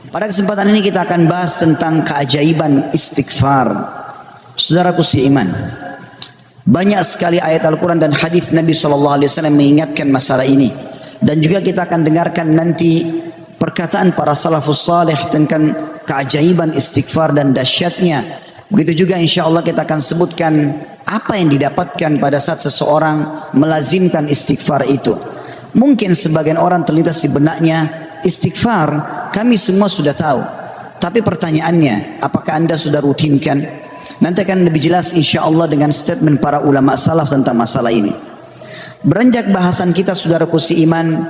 Pada kesempatan ini kita akan bahas tentang keajaiban istighfar. Saudaraku seiman, banyak sekali ayat Al-Quran dan hadis Nabi SAW mengingatkan masalah ini. Dan juga kita akan dengarkan nanti perkataan para salafus salih tentang keajaiban istighfar dan dahsyatnya. Begitu juga insya Allah kita akan sebutkan apa yang didapatkan pada saat seseorang melazimkan istighfar itu. Mungkin sebagian orang terlintas di benaknya, istighfar kami semua sudah tahu. Tapi pertanyaannya, apakah anda sudah rutinkan? Nanti akan lebih jelas insya Allah dengan statement para ulama salaf tentang masalah ini. Beranjak bahasan kita saudaraku seiman,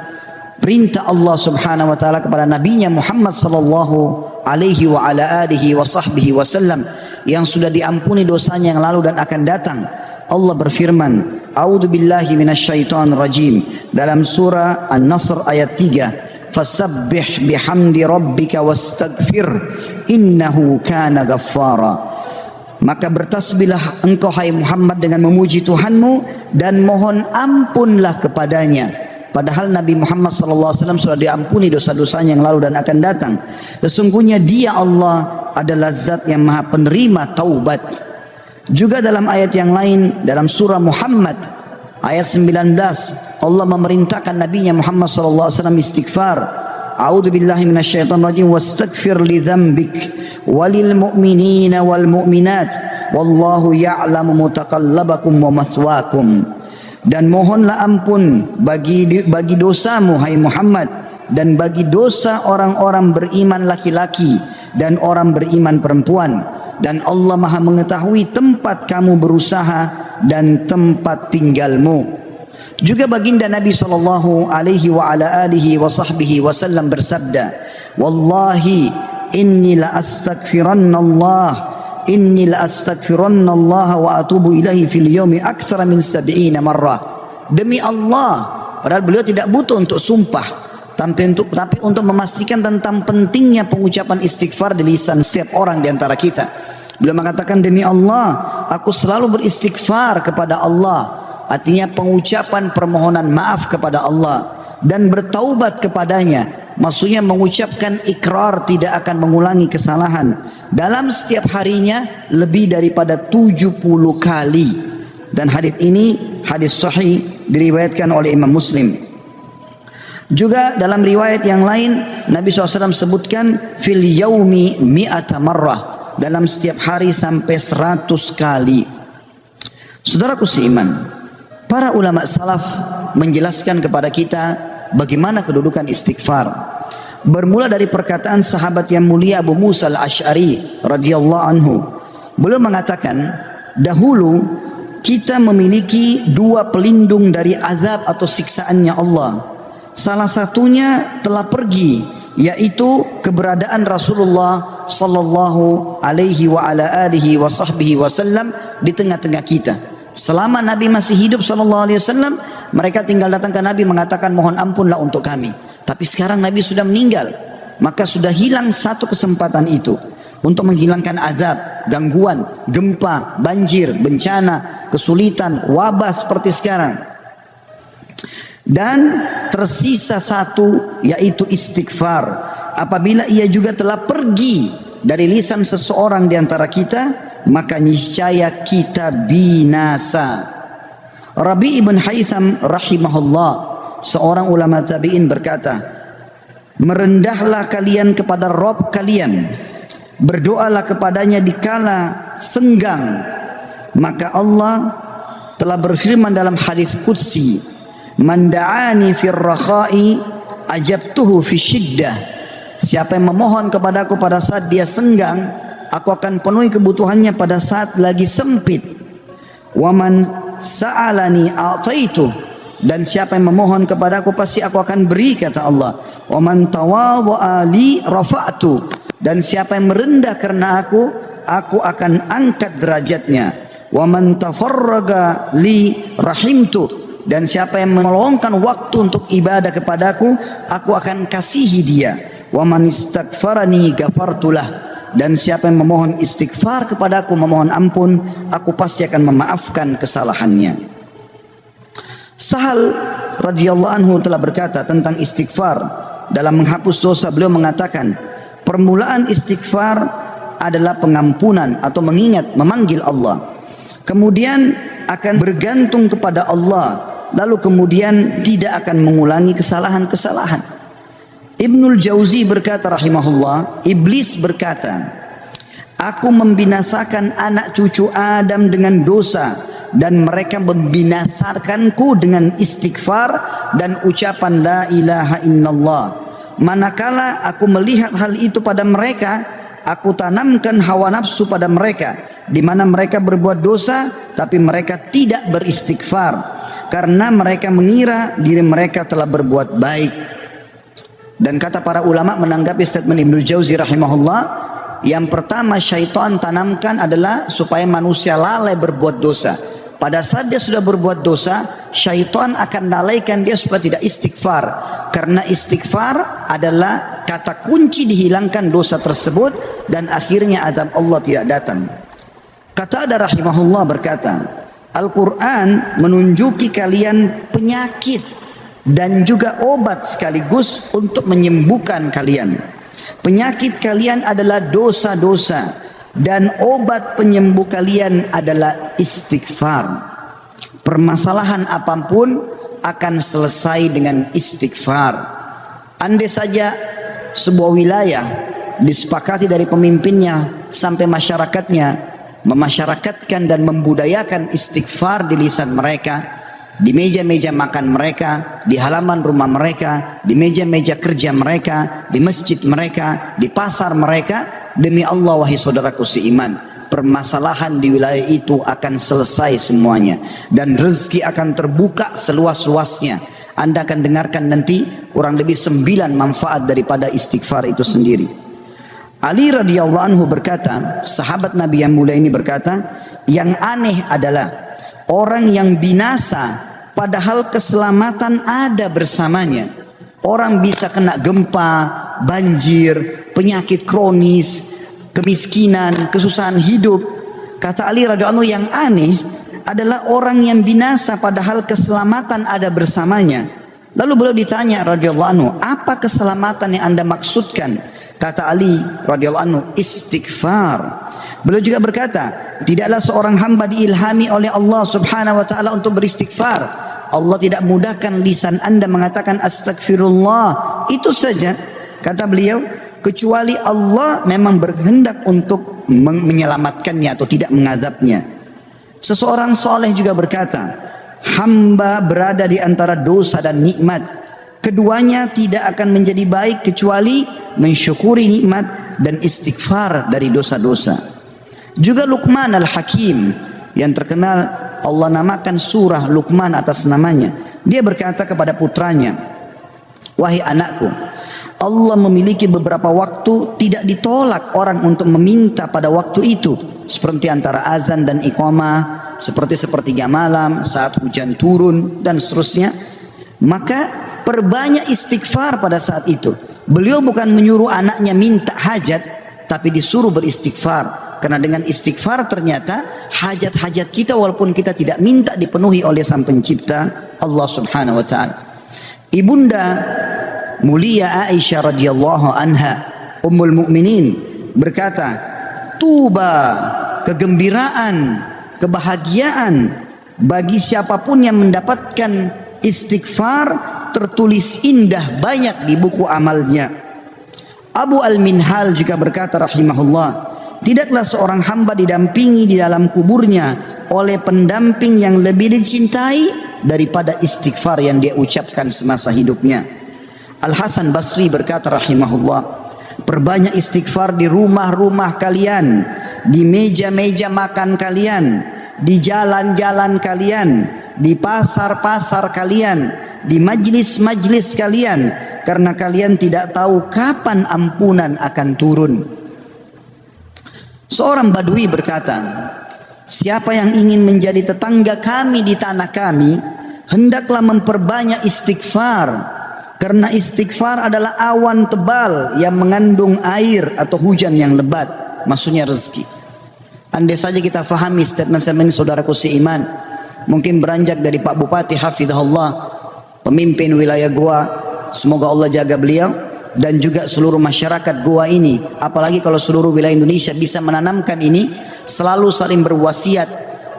perintah Allah subhanahu wa ta'ala kepada nabinya Muhammad sallallahu alaihi wa ala alihi wa sahbihi wasallam yang sudah diampuni dosanya yang lalu dan akan datang. Allah berfirman, A'udzu billahi minasyaitonir rajim, dalam surah An-Nasr ayat 3, fasabbih bihamdi rabbika wastaghfir innahu kana ghaffara. Maka bertasbihlah engkau hai Muhammad dengan memuji Tuhanmu dan mohon ampunlah kepadanya. Padahal Nabi Muhammad SAW sudah diampuni dosa-dosanya yang lalu dan akan datang. Sesungguhnya Dia Allah adalah zat yang maha penerima taubat. Juga dalam ayat yang lain dalam surah Muhammad ayat 19 Allah memerintahkan Nabinya Muhammad SAW istighfar. A'udzu billahi minasyaitonir rajim wastaghfir li dzambik walil mu'minina wal mu'minat wallahu ya'lamu mutaqallabakum wa mathwaakum. Dan mohonlah ampun bagi dosamu hai Muhammad dan bagi dosa orang-orang beriman laki-laki dan orang beriman perempuan, dan Allah maha mengetahui tempat kamu berusaha dan tempat tinggalmu. Juga baginda Nabi sallallahu alaihi wa ala alihi wa sahbihi wasallam bersabda, wallahi inni la astaghfiranna Allah wa atubu ilaihi fil yaumi aktsara min 70 marrah. Demi Allah, padahal beliau tidak butuh untuk sumpah, tapi untuk memastikan tentang pentingnya pengucapan istighfar di lisan setiap orang di antara kita. Beliau mengatakan, demi Allah, aku selalu beristighfar kepada Allah. Artinya pengucapan permohonan maaf kepada Allah dan bertaubat kepadanya. Maksudnya mengucapkan ikrar tidak akan mengulangi kesalahan dalam setiap harinya lebih daripada 70 kali. Dan hadis ini hadis sahih diriwayatkan oleh Imam Muslim. Juga dalam riwayat yang lain Nabi SAW sebutkan fil yaumi mi'ata marrah, dalam setiap hari sampai 100 kali. Saudaraku seiman, para ulama salaf menjelaskan kepada kita bagaimana kedudukan istighfar. Bermula dari perkataan sahabat yang mulia Abu Musa al-Ash'ari radhiyallahu anhu. Beliau mengatakan, dahulu kita memiliki dua pelindung dari azab atau siksaannya Allah. Salah satunya telah pergi, yaitu keberadaan Rasulullah sallallahu alaihi wa ala alihi wa sahbihi wasallam di tengah-tengah kita. Selama Nabi masih hidup sallallahu alaihi wasallam, mereka tinggal datang ke Nabi mengatakan mohon ampunlah untuk kami. Tapi sekarang Nabi sudah meninggal, maka sudah hilang satu kesempatan itu untuk menghilangkan azab, gangguan, gempa, banjir, bencana, kesulitan, wabah seperti sekarang. Dan tersisa satu, yaitu istighfar. Apabila ia juga telah pergi dari lisan seseorang di antara kita, maka niscaya kita binasa. Rabi' ibn Haytham rahimahullah, seorang ulama tabi'in berkata, merendahlah kalian kepada Rabb kalian, berdoalah kepadanya dikala senggang, maka Allah telah berfirman dalam hadis qudsi, man da'ani fir rakha'i ajabtuhu fi syiddah. Siapa yang memohon kepadaku pada saat dia senggang, aku akan penuhi kebutuhannya pada saat lagi sempit. Wa man sa'alani a'taitu, dan siapa yang memohon kepadaku pasti aku akan beri, kata Allah. Wa man tawadha'a li rafa'tu, dan siapa yang merendah karena aku akan angkat derajatnya. Wa man tafarraga li rahimtu, dan siapa yang meluangkan waktu untuk ibadah kepadaku, aku akan kasihi dia. Wa man istaghfarani ghafartulah, dan siapa yang memohon istighfar kepadaku, memohon ampun, aku pasti akan memaafkan kesalahannya. Sahal radhiyallahu anhu telah berkata tentang istighfar dalam menghapus dosa. Beliau mengatakan, Permulaan istighfar adalah pengampunan atau mengingat, memanggil Allah. Kemudian akan bergantung kepada Allah, lalu kemudian tidak akan mengulangi kesalahan-kesalahan. Ibnul Jauzi berkata rahimahullah, iblis berkata, aku membinasakan anak cucu Adam dengan dosa, dan mereka membinasakanku dengan istighfar dan ucapan la ilaha illallah. Manakala aku melihat hal itu pada mereka, aku tanamkan hawa nafsu pada mereka, di mana mereka berbuat dosa tapi mereka tidak beristighfar, karena mereka mengira diri mereka telah berbuat baik. Dan kata para ulama menanggapi statement Ibnu Jauzi rahimahullah, yang pertama syaitan tanamkan adalah supaya manusia lalai berbuat dosa. Pada saat dia sudah berbuat dosa, syaitan akan lalaikan dia supaya tidak istighfar, karena istighfar adalah kata kunci dihilangkan dosa tersebut dan akhirnya azab Allah tidak datang. Qatadah rahimahullah berkata, Al-Quran menunjuki kalian penyakit dan juga obat sekaligus untuk menyembuhkan kalian. Penyakit kalian adalah dosa-dosa, dan obat penyembuh kalian adalah istighfar. Permasalahan apapun akan selesai dengan istighfar. Andai saja sebuah wilayah disepakati dari pemimpinnya sampai masyarakatnya memasyarakatkan dan membudayakan istighfar di lisan mereka, di meja-meja makan mereka, di halaman rumah mereka, di meja-meja kerja mereka, di masjid mereka, di pasar mereka, demi Allah wahai saudaraku seiman, permasalahan di wilayah itu akan selesai semuanya dan rezeki akan terbuka seluas-luasnya. Anda akan dengarkan nanti kurang lebih 9 manfaat daripada istighfar itu sendiri. Ali radhiyallahu anhu berkata, sahabat Nabi yang mulia ini berkata, yang aneh adalah orang yang binasa padahal keselamatan ada bersamanya. Orang bisa kena gempa, banjir, penyakit kronis, kemiskinan, kesusahan hidup. Kata Ali radhiyallahu anhu, yang aneh adalah orang yang binasa padahal keselamatan ada bersamanya. Lalu beliau ditanya radhiyallahu anhu, apa keselamatan yang Anda maksudkan? Kata Ali radhiyallahu anhu, istighfar. Beliau juga berkata, tidaklah seorang hamba diilhami oleh Allah subhanahu wa ta'ala untuk beristighfar. Allah tidak mudahkan lisan Anda mengatakan astagfirullah. Itu saja, kata beliau, kecuali Allah memang berkehendak untuk menyelamatkannya atau tidak mengazabnya. Seseorang soleh juga berkata, hamba berada di antara dosa dan nikmat. Keduanya tidak akan menjadi baik kecuali mensyukuri nikmat dan istighfar dari dosa-dosa. Juga Luqman al-Hakim yang terkenal Allah namakan surah Luqman atas namanya. Dia berkata kepada putranya, wahai anakku, Allah memiliki beberapa waktu tidak ditolak orang untuk meminta pada waktu itu, seperti antara azan dan iqamah, seperti sepertiga malam, saat hujan turun dan seterusnya. Maka perbanyak istighfar pada saat itu. Beliau bukan menyuruh anaknya minta hajat, tapi disuruh beristighfar. Karena dengan istighfar ternyata hajat-hajat kita walaupun kita tidak minta dipenuhi oleh Sang Pencipta Allah Subhanahu wa taala. Ibunda mulia Aisyah radhiyallahu anha, Ummul Mukminin berkata, tuba, kegembiraan, kebahagiaan bagi siapapun yang mendapatkan istighfar tertulis indah banyak di buku amalnya. Abu Al-Minhal juga berkata rahimahullah, tidaklah seorang hamba didampingi di dalam kuburnya oleh pendamping yang lebih dicintai daripada istighfar yang dia ucapkan semasa hidupnya. Al-Hasan Basri berkata rahimahullah, perbanyak istighfar di rumah-rumah kalian, di meja-meja makan kalian, di jalan-jalan kalian, di pasar-pasar kalian, di majlis-majlis kalian, karena kalian tidak tahu kapan ampunan akan turun. Seorang Badui berkata, siapa yang ingin menjadi tetangga kami di tanah kami, hendaklah memperbanyak istighfar, karena istighfar adalah awan tebal yang mengandung air atau hujan yang lebat, maksudnya rezeki. Andai saja kita fahami statement-statement saudaraku seiman, mungkin beranjak dari Pak Bupati hafizahullah, pemimpin wilayah Goa, semoga Allah jaga beliau, dan juga seluruh masyarakat Goa ini, apalagi kalau seluruh wilayah Indonesia bisa menanamkan ini, selalu saling berwasiat,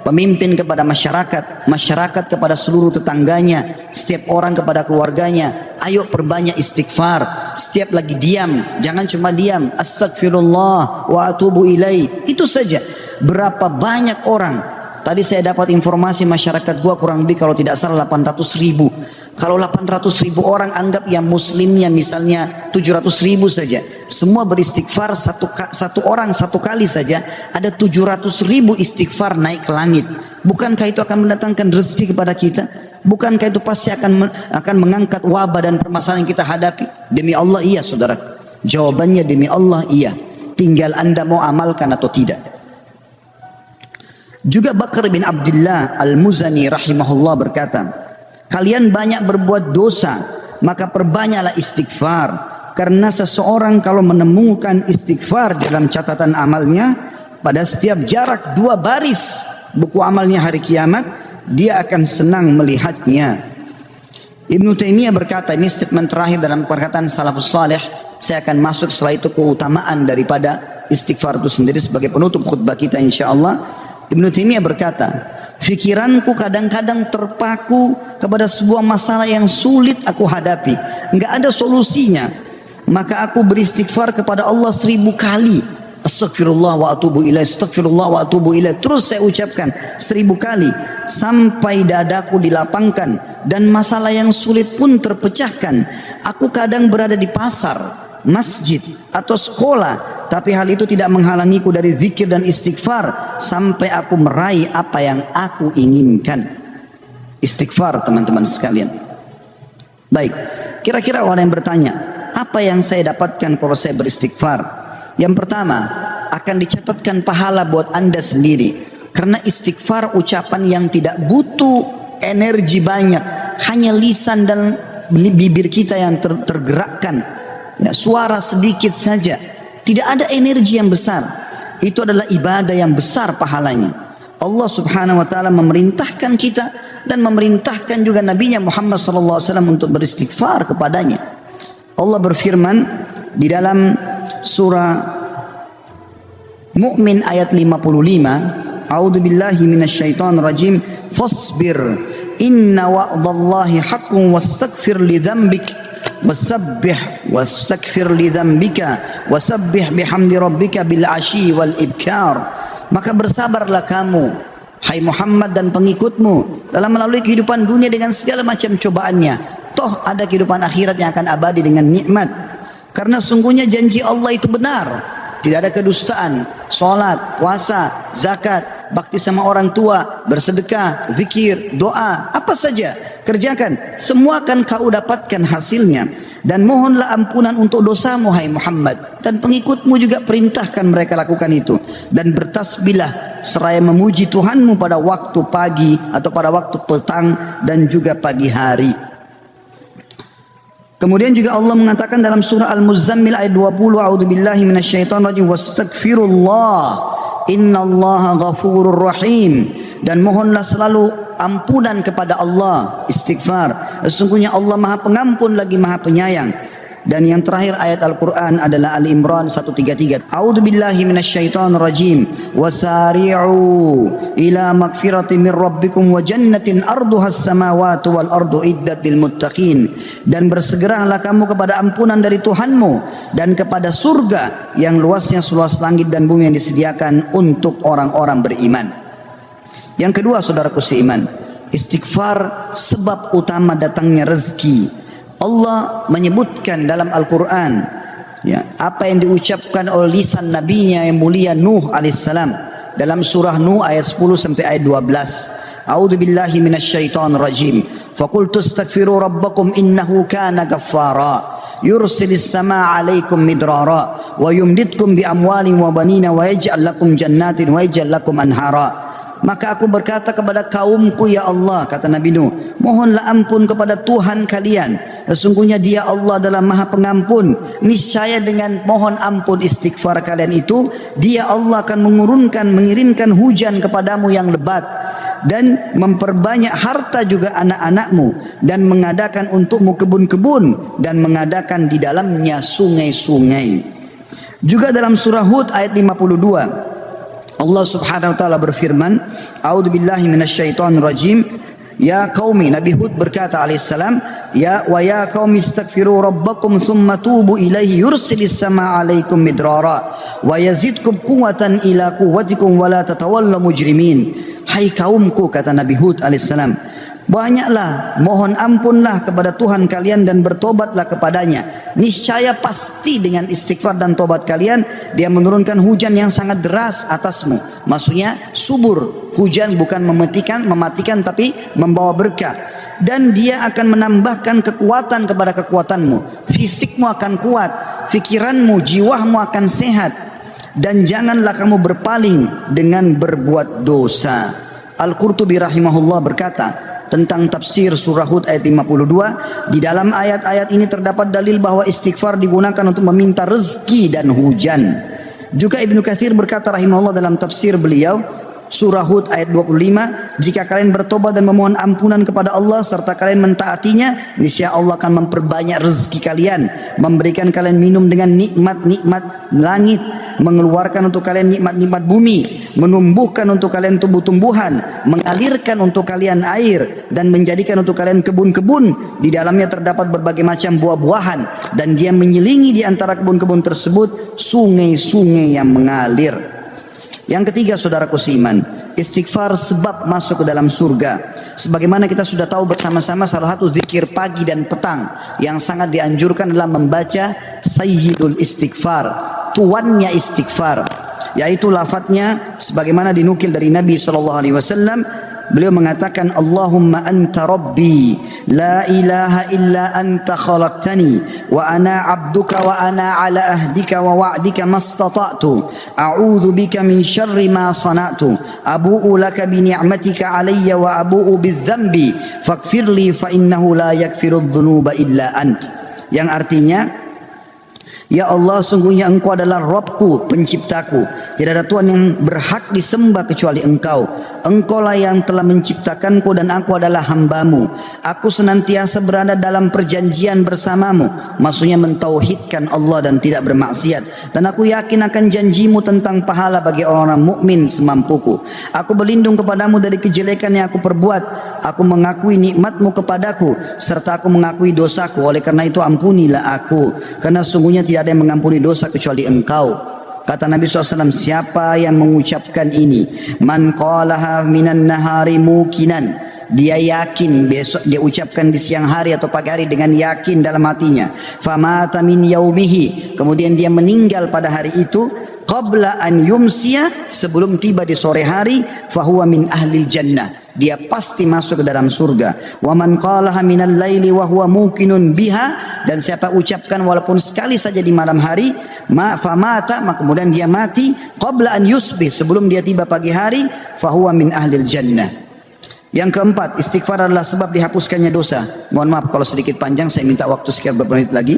pemimpin kepada masyarakat, masyarakat kepada seluruh tetangganya, setiap orang kepada keluarganya, ayo perbanyak istighfar. Setiap lagi diam, jangan cuma diam, astagfirullah wa atubu ilaih, itu saja. Berapa banyak orang, tadi saya dapat informasi masyarakat gua kurang lebih kalau tidak salah 800.000. Kalau 800.000 orang anggap yang muslimnya misalnya 700.000 saja, semua beristighfar satu orang satu kali saja, ada 700.000 istighfar naik ke langit. Bukankah itu akan mendatangkan rezeki kepada kita? Bukankah itu pasti akan mengangkat wabah dan permasalahan yang kita hadapi? Demi Allah iya saudara. Jawabannya demi Allah iya. Tinggal anda mau amalkan atau tidak. Juga Bakar bin Abdullah Al-Muzani rahimahullah berkata, kalian banyak berbuat dosa, maka perbanyaklah istighfar. Karena seseorang kalau menemukan istighfar dalam catatan amalnya, pada setiap jarak 2 baris buku amalnya hari kiamat, dia akan senang melihatnya. Ibnu Taimiyah berkata, ini statement terakhir dalam perkataan salafus saleh. Saya akan masuk setelah itu keutamaan daripada istighfar itu sendiri sebagai penutup khutbah kita insyaallah. Ibnu Taimiyah berkata, fikiranku kadang-kadang terpaku kepada sebuah masalah yang sulit aku hadapi, enggak ada solusinya, maka aku beristighfar kepada Allah 1000 kali. Astagfirullah wa atubu ilaih, astagfirullah wa atubu ilaih, terus saya ucapkan 1000 kali sampai dadaku dilapangkan dan masalah yang sulit pun terpecahkan. Aku kadang berada di pasar, masjid atau sekolah, tapi hal itu tidak menghalangiku dari zikir dan istighfar sampai aku meraih apa yang aku inginkan. Istighfar teman-teman sekalian. Baik, kira-kira orang yang bertanya, apa yang saya dapatkan kalau saya beristighfar? Yang pertama, akan dicatatkan pahala buat anda sendiri. Karena istighfar ucapan yang tidak butuh energi banyak, hanya lisan dan bibir kita yang tergerakkan, ya, suara sedikit saja, tidak ada energi yang besar. Itu adalah ibadah yang besar pahalanya. Allah subhanahu wa ta'ala memerintahkan kita dan memerintahkan juga Nabinya Muhammad sallallahu alaihi wasallam untuk beristighfar kepadanya. Allah berfirman di dalam surah Mu'min ayat 55, A'udzu billahi minasyaitonir rajim, fasbir inna wa'dallahi haqqun wastaghfir li dzambik wastaghfir li dzambika wasabbih bihamdi rabbika bil asyi wal ibkar. Maka bersabarlah kamu hai Muhammad dan pengikutmu dalam melalui kehidupan dunia dengan segala macam cobaannya. Toh ada kehidupan akhirat yang akan abadi dengan nikmat. Karena sungguhnya janji Allah itu benar. Tidak ada kedustaan. Salat, puasa, zakat, bakti sama orang tua, bersedekah, zikir, doa, apa saja kerjakan, semua akan kau dapatkan hasilnya. Dan mohonlah ampunan untuk dosamu hai Muhammad, dan pengikutmu juga perintahkan mereka lakukan itu. Dan bertasbihlah seraya memuji Tuhanmu pada waktu pagi atau pada waktu petang dan juga pagi hari. Kemudian juga Allah mengatakan dalam surah Al-Muzammil ayat 20, a'udzubillahi minasyaitonir rajim, wastaghfirullah innallaha ghafurur rahim. Dan mohonlah selalu ampunan kepada Allah, istighfar. Sesungguhnya Allah Maha Pengampun lagi Maha Penyayang. Dan yang terakhir ayat Al-Quran adalah Al-Imran 133. A'udzubillahi minasyaitonir rajim. Wasari'u ila magfirati min rabbikum wa jannatin arduhas samawati wal ardu iddat lil muttaqin. Dan bersegeralah kamu kepada ampunan dari Tuhanmu dan kepada surga yang luasnya seluas langit dan bumi yang disediakan untuk orang-orang beriman. Yang kedua saudaraku seiman, istighfar sebab utama datangnya rezeki. Allah menyebutkan dalam Al-Quran, ya, apa yang diucapkan oleh lisan nabinya yang mulia Nuh alaihissalam dalam surah Nuh ayat 10 sampai ayat 12. A'udzubillahi minasyaitonir rajim. Faqultu astaghfiru rabbakum innahu kana ghaffara yursilis samaa 'alaikum midrara wa yumditkum bi amwalin wa banina wa yaj'al lakum jannatin wa yaj'al lakum anhara. Maka aku berkata kepada kaumku, ya Allah, kata Nabi Nuh, mohonlah ampun kepada Tuhan kalian. Sesungguhnya Dia Allah adalah Maha Pengampun. Niscaya dengan mohon ampun istighfar kalian itu, Dia Allah akan mengirimkan hujan kepadamu yang lebat dan memperbanyak harta juga anak-anakmu, dan mengadakan untukmu kebun-kebun, dan mengadakan di dalamnya sungai-sungai. Juga dalam surah Hud ayat 52, Allah Subhanahu wa taala berfirman, A'udzubillahi minasyaitonir rajim. Ya qaumi, Nabi Hud berkata alaihissalam, ya qaumi istaghfiru rabbakum thumma tubu ilaihi yursilis samaa alaikum midrara wa yazidkum quwwatan ila quwwatikum wa la tatawallaw mujrimin. Hai kaumku, kata Nabi Hud alaihissalam, banyaklah mohon ampunlah kepada Tuhan kalian dan bertobatlah kepadanya. Niscaya pasti dengan istighfar dan tobat kalian Dia menurunkan hujan yang sangat deras atasmu. Maksudnya subur. Hujan bukan mematikan tapi membawa berkah. Dan Dia akan menambahkan kekuatan kepada kekuatanmu. Fisikmu akan kuat, fikiranmu, jiwamu akan sehat. Dan janganlah kamu berpaling dengan berbuat dosa. Al-Qurtubi rahimahullah berkata tentang tafsir surah Hud ayat 52, di dalam ayat-ayat ini terdapat dalil bahwa istighfar digunakan untuk meminta rezeki dan hujan. Juga Ibnu Katsir berkata rahimahullah dalam tafsir beliau surah Hud ayat 25, jika kalian bertobat dan memohon ampunan kepada Allah serta kalian mentaatinya, niscaya Allah akan memperbanyak rezeki kalian, memberikan kalian minum dengan nikmat-nikmat langit, mengeluarkan untuk kalian nikmat-nikmat bumi, menumbuhkan untuk kalian tumbuh-tumbuhan, mengalirkan untuk kalian air, dan menjadikan untuk kalian kebun-kebun. Di dalamnya terdapat berbagai macam buah-buahan, dan Dia menyelingi di antara kebun-kebun tersebut sungai-sungai yang mengalir. Yang ketiga, saudaraku seiman, istighfar sebab masuk ke dalam surga. Sebagaimana kita sudah tahu bersama-sama, salah satu zikir pagi dan petang yang sangat dianjurkan adalah membaca Sayyidul Istighfar, tuannya istighfar, yaitu lafadznya sebagaimana dinukil dari Nabi SAW. Beliau mengatakan, Allahumma anta rabbi la ilaha illa anta khalaqtani wa ana abduka wa ana ala ahdika wa wa'dika mastata'tu a'udhu bika min syarri ma sana'tu abu'u laka bi ni'matika alayya wa abu'u bidzambi faghfirli fa innahu la yaghfirudz dzunuba illa ant. Yang artinya, ya Allah, sungguhnya Engkau adalah Rabbku, penciptaku. Tidak ada Tuhan yang berhak disembah kecuali Engkau. Engkaulah yang telah menciptakanku dan aku adalah hambamu. Aku senantiasa berada dalam perjanjian bersamamu. Maksudnya mentauhidkan Allah dan tidak bermaksiat. Dan aku yakin akan janjimu tentang pahala bagi orang-orang mukmin semampuku. Aku berlindung kepadamu dari kejelekan yang aku perbuat. Aku mengakui nikmatmu kepadaku serta aku mengakui dosaku. Oleh karena itu ampunilah aku, karena sungguhnya tidak ada yang mengampuni dosa kecuali Engkau. Kata Nabi SAW, siapa yang mengucapkan ini, man qalaha minan nahari mukinan, dia yakin, besok dia ucapkan di siang hari atau pagi hari dengan yakin dalam hatinya, famata min yaumihi, kemudian dia meninggal pada hari itu, qabla an yumsiya, sebelum tiba di sore hari, fahuwa min ahlil jannah, dia pasti masuk ke dalam surga. Wa man qalaha minal laili wa huwa muqinun biha, dan siapa ucapkan walaupun sekali saja di malam hari, famata, maka kemudian dia mati, qabla an yusbih, sebelum dia tiba pagi hari, fahuwa min ahlil jannah. Yang keempat, istighfar adalah sebab dihapuskannya dosa. Mohon maaf kalau sedikit panjang, saya minta waktu sekian beberapa menit lagi.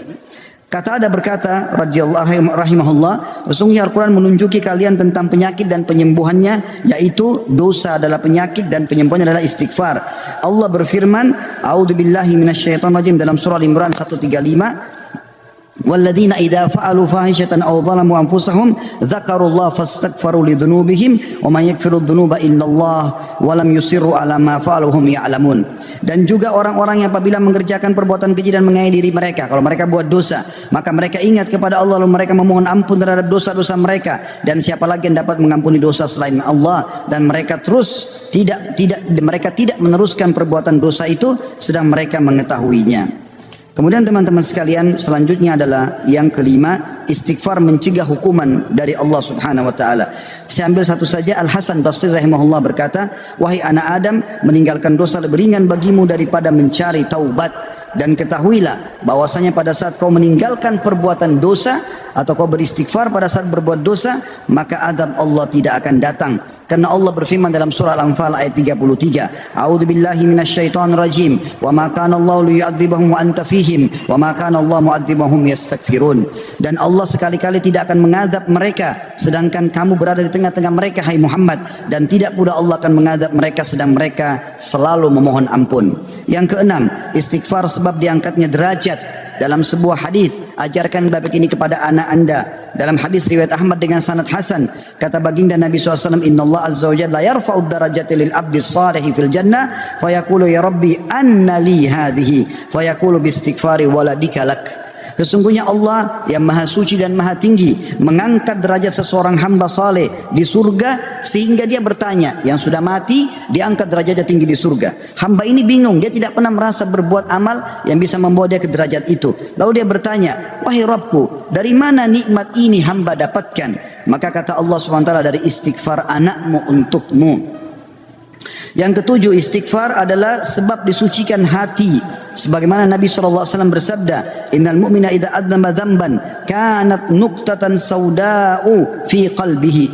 Kata ada berkata radhiyallahu rahimahullah, sesungguhnya Al-Quran menunjuki kalian tentang penyakit dan penyembuhannya, yaitu dosa adalah penyakit dan penyembuhannya adalah istighfar. Allah berfirman, a'udzubillahi minasyaitonir rajim, dalam surah Al-Imran 135, walladzina idza fa'alu fahishatan aw zalamu anfusahum dzakarullaha fastaghfaru lidzunubihim wa may yaghfiru dzunuba illallah wa lam yusirru ala ma fa'alu hum ya'lamun. Dan juga orang-orang yang apabila mengerjakan perbuatan keji dan menganiaya diri mereka, kalau mereka buat dosa, maka mereka ingat kepada Allah lalu mereka memohon ampun terhadap dosa-dosa mereka, dan siapa lagi yang dapat mengampuni dosa selain Allah, dan mereka terus mereka tidak meneruskan perbuatan dosa itu sedang mereka mengetahuinya. Kemudian teman-teman sekalian, selanjutnya adalah yang kelima, istighfar mencegah hukuman dari Allah Subhanahu wa taala. Saya ambil satu saja. Al Hasan Basri rahimahullah berkata, wahai anak Adam, meninggalkan dosa lebih ringan bagimu daripada mencari taubat, dan ketahuilah bahwasanya pada saat kau meninggalkan perbuatan dosa atau kau beristighfar pada saat berbuat dosa, maka azab Allah tidak akan datang. Karena Allah berfirman dalam surah Al-Anfal ayat 33, A'udzubillahi minasyaitonirrajim, wa ma kana Allahu liyu'adzibahum wa anta fihim, wa ma kana Allah mu'adzibahum yastaghfirun. Dan Allah sekali-kali tidak akan mengadab mereka sedangkan kamu berada di tengah-tengah mereka, hai Muhammad, dan tidak pula Allah akan mengadab mereka sedang mereka selalu memohon ampun. Yang keenam, istighfar sebab diangkatnya derajat. Dalam sebuah hadis, ajarkan bab ini kepada anak anda. Dalam hadis riwayat Ahmad dengan sanad hasan, kata baginda Nabi SAW, Inna Allah Azza wa Jalla yarfa'ud darajati lil abdi salihi fil jannah, fayaqulu ya Rabbi anna li hadhihi, fayaqulu bistighfari waladika lak. Sesungguhnya Allah yang maha suci dan maha tinggi mengangkat derajat seseorang hamba saleh di surga sehingga dia bertanya, yang sudah mati diangkat derajatnya tinggi di surga. Hamba ini bingung, dia tidak pernah merasa berbuat amal yang bisa membawa dia ke derajat itu. Lalu dia bertanya, wahai Rabbku, dari mana nikmat ini hamba dapatkan? Maka kata Allah SWT, dari istighfar anakmu untukmu. Yang ketujuh, istighfar adalah sebab disucikan hati. Sebagaimana Nabi SAW bersabda, Innal mu'mina idha adnama dhanban kanat nuktatan sauda'u fi qalbihi.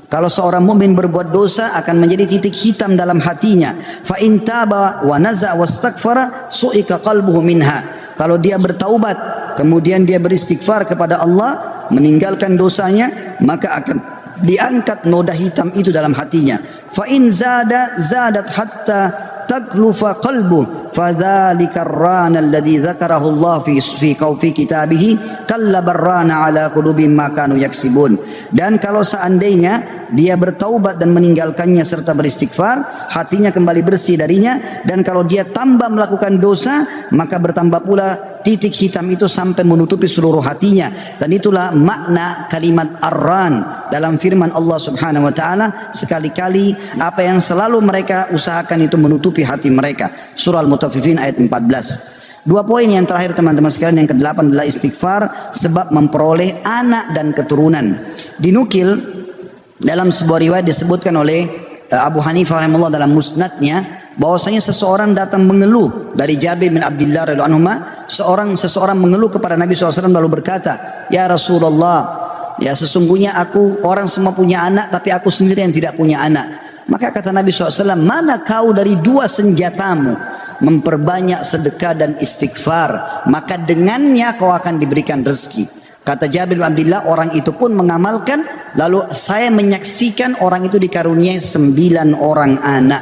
Kalau seorang mukmin berbuat dosa akan menjadi titik hitam dalam hatinya. Fa in taba wa naza wastaghfara su'ika qalbuhu minha. Kalau dia bertaubat kemudian dia beristighfar kepada Allah, meninggalkan dosanya, maka akan diangkat noda hitam itu dalam hatinya. Fa in zadat hatta taglufa qalbuhu fadzalika ar-rana alladhi dzakarahu Allah fi kitabihi kalla barrana ala qulubihim ma kanu yaksibun. Dan kalau seandainya dia bertaubat dan meninggalkannya serta beristighfar, hatinya kembali bersih darinya, dan kalau dia tambah melakukan dosa, maka bertambah pula titik hitam itu sampai menutupi seluruh hatinya. Dan itulah makna kalimat ar-ran dalam firman Allah Subhanahu wa taala, sekali-kali apa yang selalu mereka usahakan itu menutupi hati mereka. Surah Al-Mutaffifin ayat 14. Dua poin yang terakhir teman-teman sekalian, yang kedelapan adalah istighfar sebab memperoleh anak dan keturunan. Dinukil dalam sebuah riwayat disebutkan oleh Abu Hanifah rahimahullah dalam musnadnya, bahwasanya seseorang datang mengeluh dari Jabir bin Abdullah radhiyallahu anhu. Seseorang mengeluh kepada Nabi SAW lalu berkata, ya Rasulullah, ya sesungguhnya orang semua punya anak tapi aku sendiri yang tidak punya anak. Maka kata Nabi SAW, mana kau dari dua senjatamu? Memperbanyak sedekah dan istighfar, maka dengannya kau akan diberikan rezeki. Kata Jabir bin Abdullah, orang itu pun mengamalkan, lalu saya menyaksikan orang itu dikaruniai 9 orang anak,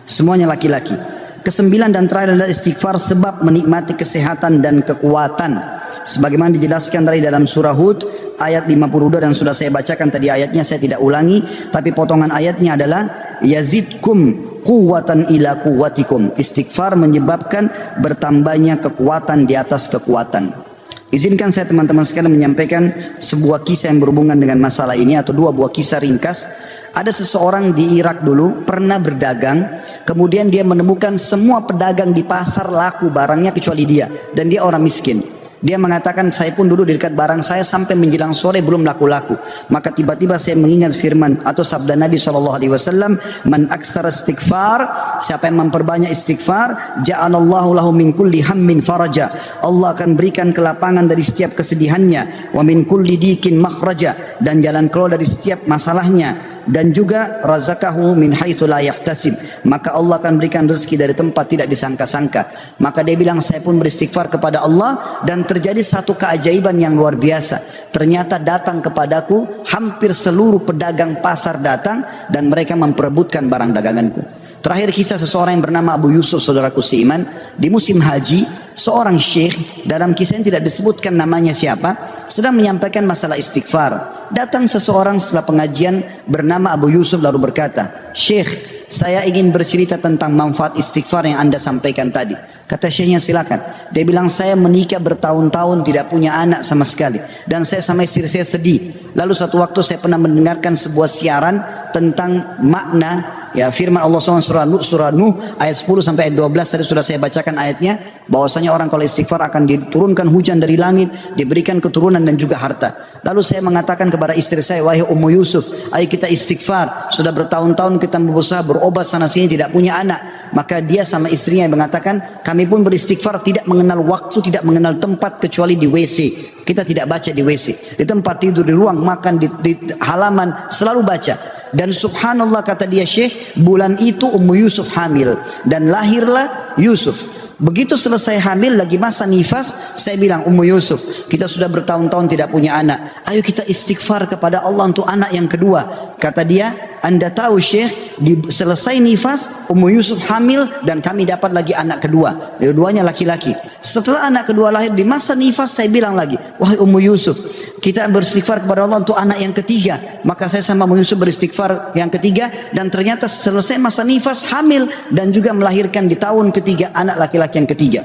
semuanya laki-laki. Kesembilan dan terakhir adalah istighfar sebab menikmati kesehatan dan kekuatan. Sebagaimana dijelaskan dari dalam surah Hud ayat 52, dan sudah saya bacakan tadi ayatnya, saya tidak ulangi, tapi potongan ayatnya adalah yazidkum quwwatan ila quwwatikum. Istighfar menyebabkan bertambahnya kekuatan di atas kekuatan. Izinkan saya teman-teman sekalian menyampaikan sebuah kisah yang berhubungan dengan masalah ini, atau dua buah kisah ringkas. Ada seseorang di Irak dulu pernah berdagang, kemudian dia menemukan semua pedagang di pasar laku barangnya kecuali dia, dan dia orang miskin. Dia mengatakan, saya pun dulu di dekat barang saya sampai menjelang sore belum laku-laku. Maka tiba-tiba saya mengingat firman atau sabda Nabi SAW, man aksara istighfar, siapa yang memperbanyak istighfar, ja'alallahu lahu min kulli hammin faraja, Allah akan berikan kelapangan dari setiap kesedihannya, wa min kulli dikin makhraja, dan jalan keluar dari setiap masalahnya, dan juga razaqahu min haitsu la yahtasib, maka Allah akan berikan rezeki dari tempat tidak disangka-sangka. Maka dia bilang, saya pun beristighfar kepada Allah, dan terjadi satu keajaiban yang luar biasa. Ternyata datang kepadaku hampir seluruh pedagang pasar datang, dan mereka memperebutkan barang daganganku. Terakhir kisah seseorang yang bernama Abu Yusuf, saudaraku seiman, di musim haji, seorang syekh, dalam kisah ini tidak disebutkan namanya siapa, sedang menyampaikan masalah istighfar. Datang seseorang setelah pengajian bernama Abu Yusuf lalu berkata, Syekh, saya ingin bercerita tentang manfaat istighfar yang anda sampaikan tadi. Kata syekhnya, silakan. Dia bilang, saya menikah bertahun-tahun tidak punya anak sama sekali, dan saya sama istri saya sedih. Lalu satu waktu saya pernah mendengarkan sebuah siaran tentang makna ya firman Allah SWT surah Nuh ayat 10 sampai ayat 12. Tadi sudah saya bacakan ayatnya, bahwasanya orang kalau istighfar akan diturunkan hujan dari langit, diberikan keturunan dan juga harta. Lalu saya mengatakan kepada istri saya, wahai Ummu Yusuf, ayo kita istighfar, sudah bertahun-tahun kita berusaha berobat sana sini tidak punya anak. Maka dia sama istrinya yang mengatakan, kami pun beristighfar tidak mengenal waktu, tidak mengenal tempat, kecuali di WC. Kita tidak baca di WC, di tempat tidur, di ruang makan, di halaman, selalu baca. Dan subhanallah kata dia Syekh, bulan itu Ummu Yusuf hamil dan lahirlah Yusuf. Begitu selesai hamil lagi masa nifas, saya bilang, Ummu Yusuf, kita sudah bertahun-tahun tidak punya anak. Ayo kita istighfar kepada Allah untuk anak yang kedua. Kata dia, Anda tahu Syekh, selesai nifas, Ummu Yusuf hamil dan kami dapat lagi anak kedua. Dua-duanya laki-laki. Setelah anak kedua lahir di masa nifas, saya bilang lagi, wahai Ummu Yusuf, kita beristighfar kepada Allah untuk anak yang ketiga. Maka saya sama Ummu Yusuf beristighfar yang ketiga, dan ternyata selesai masa nifas hamil dan juga melahirkan di tahun ketiga anak laki-laki yang ketiga.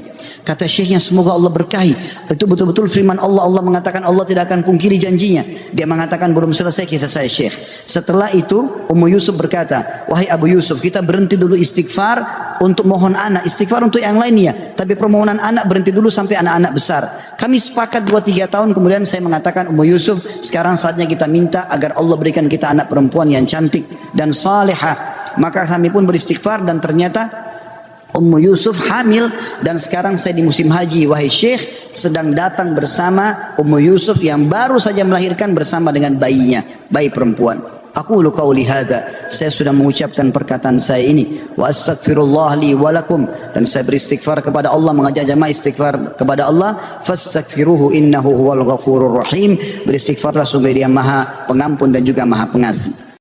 Kata syekhnya, semoga Allah berkahi. Itu betul-betul firman Allah. Allah mengatakan Allah tidak akan pungkiri janjinya. Dia mengatakan belum selesai kisah saya Syekh. Setelah itu Ummu Yusuf berkata, wahai Abu Yusuf, kita berhenti dulu istighfar untuk mohon anak, istighfar untuk yang lainnya, tapi permohonan anak berhenti dulu sampai anak-anak besar. Kami sepakat 2-3 tahun kemudian saya mengatakan, Ummu Yusuf, sekarang saatnya kita minta agar Allah berikan kita anak perempuan yang cantik dan salihah. Maka kami pun beristighfar dan ternyata Ummu Yusuf hamil, dan sekarang saya di musim haji, wahai Syekh, sedang datang bersama Ummu Yusuf yang baru saja melahirkan bersama dengan bayinya, bayi perempuan. Aku qauli hadza, saya sudah mengucapkan perkataan saya ini, wa astaghfirullah li wa lakum, dan saya beristighfar kepada Allah, mengajak jamaah istighfar kepada Allah, fastaghfiruhu innahu huwal ghafurur rahim, beristighfarlah sungguh Dia Maha Pengampun dan juga Maha Pengasih.